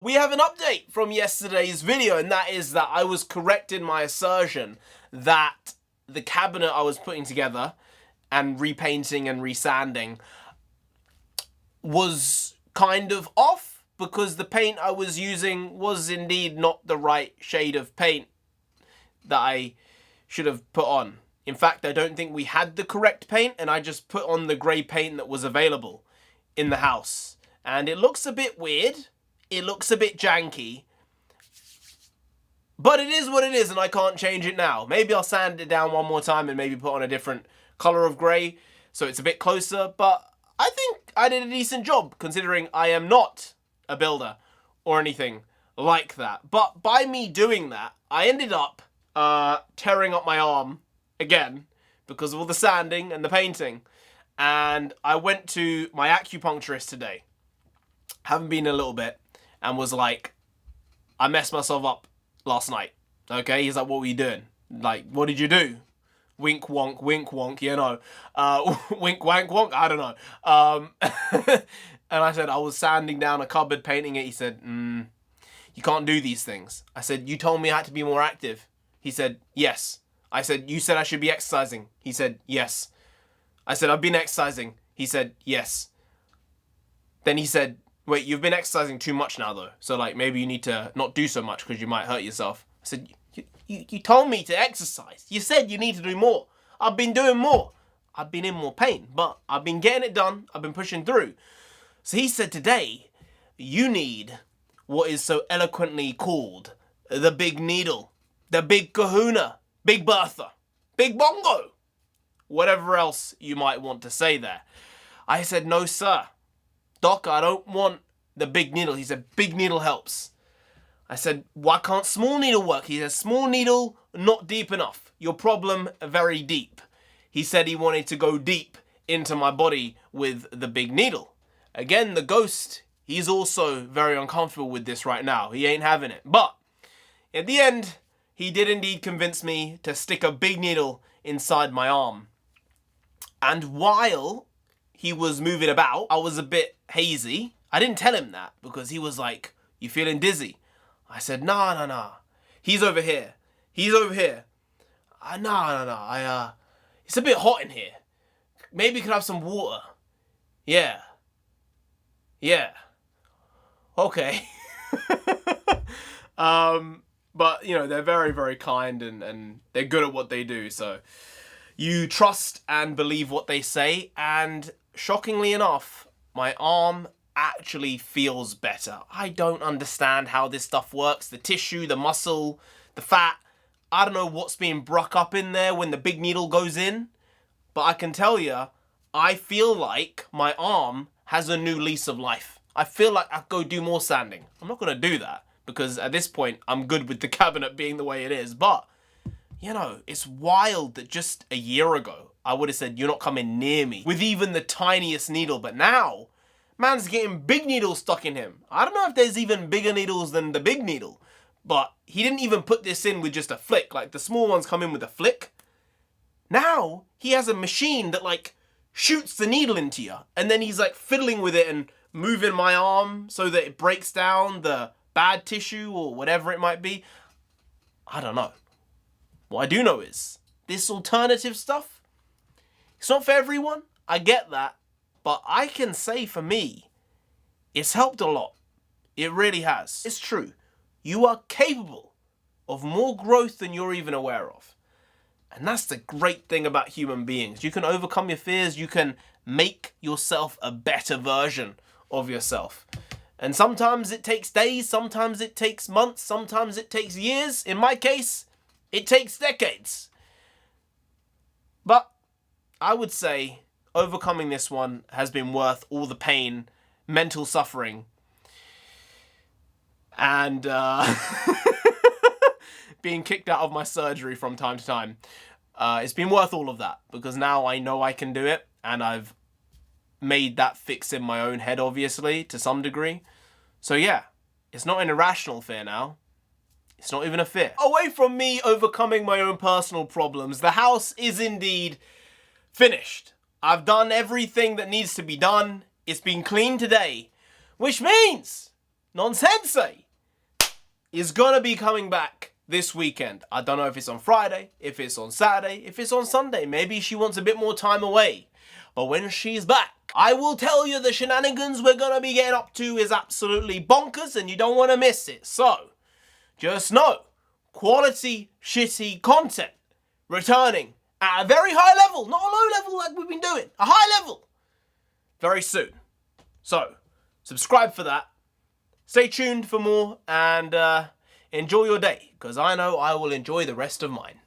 we have an update from yesterday's video, and that is that I was correct in my assertion that the cabinet I was putting together and repainting and resanding was kind of off, because the paint I was using was indeed not the right shade of paint that I should have put on. In fact, I don't think we had the correct paint, and I just put on the grey paint that was available in the house. And it looks a bit weird, it looks a bit janky, but it is what it is, and I can't change it now. Maybe I'll sand it down one more time and maybe put on a different colour of grey so it's a bit closer, but I think I did a decent job considering I am not a builder or anything like that. But by me doing that, I ended up tearing up my arm again because of all the sanding and the painting. And I went to my acupuncturist today, haven't been in a little bit, and was like, I messed myself up last night. Okay, he's like, what were you doing? Like, what did you do? Wink wonk, you know. Wink wank wonk, I don't know. And I said, I was sanding down a cupboard, painting it. He said, you can't do these things. I said, you told me I had to be more active. He said, yes. I said, you said I should be exercising. He said, yes. I said, I've been exercising. He said, yes. Then he said, wait, you've been exercising too much now though. So like, maybe you need to not do so much because you might hurt yourself. I said, you told me to exercise. You said you need to do more. I've been doing more. I've been in more pain, but I've been getting it done. I've been pushing through. So he said today, you need what is so eloquently called the big needle, the big kahuna, big Bertha, big bongo, whatever else you might want to say there. I said, no, sir. Doc, I don't want the big needle. He said, big needle helps. I said, why can't small needle work? He said, small needle, not deep enough. Your problem, very deep. He said he wanted to go deep into my body with the big needle. Again, the ghost, he's also very uncomfortable with this right now. He ain't having it. But at the end, he did indeed convince me to stick a big needle inside my arm. And while he was moving about, I was a bit hazy. I didn't tell him that because he was like, you feeling dizzy? I said, nah. He's over here. He's over here. Nah. It's a bit hot in here. Maybe you could have some water. Yeah. Okay. But, you know, they're very, very kind and they're good at what they do. So you trust and believe what they say. And shockingly enough, my arm actually feels better. I don't understand how this stuff works. The tissue, the muscle, the fat. I don't know what's being broke up in there when the big needle goes in. But I can tell you, I feel like my arm has a new lease of life. I feel like I could go do more sanding. I'm not going to do that because at this point, I'm good with the cabinet being the way it is. But, you know, it's wild that just a year ago, I would have said, you're not coming near me with even the tiniest needle. But now, man's getting big needles stuck in him. I don't know if there's even bigger needles than the big needle. But he didn't even put this in with just a flick. Like, the small ones come in with a flick. Now, he has a machine that, like, shoots the needle into you. And then he's, like, fiddling with it and moving my arm so that it breaks down the bad tissue or whatever it might be. I don't know. What I do know is, this alternative stuff, it's not for everyone. I get that. But I can say for me, it's helped a lot. It really has. It's true. You are capable of more growth than you're even aware of. And that's the great thing about human beings. You can overcome your fears. You can make yourself a better version of yourself. And sometimes it takes days. Sometimes it takes months. Sometimes it takes years. In my case, it takes decades. But I would say overcoming this one has been worth all the pain, mental suffering, and being kicked out of my surgery from time to time. It's been worth all of that because now I know I can do it, and I've made that fix in my own head, obviously, to some degree. So yeah, it's not an irrational fear now. It's not even a fear. Away from me overcoming my own personal problems, the house is indeed finished. I've done everything that needs to be done. It's been cleaned today, which means NONSENSEI is gonna be coming back this weekend. I don't know if it's on Friday, if it's on Saturday, if it's on Sunday. Maybe she wants a bit more time away. But when she's back, I will tell you the shenanigans we're gonna be getting up to is absolutely bonkers and you don't want to miss it. So, just know, quality, shitty content returning at a very high level, not a low level like we've been doing, a high level, very soon. So, subscribe for that. Stay tuned for more and enjoy your day, because I know I will enjoy the rest of mine.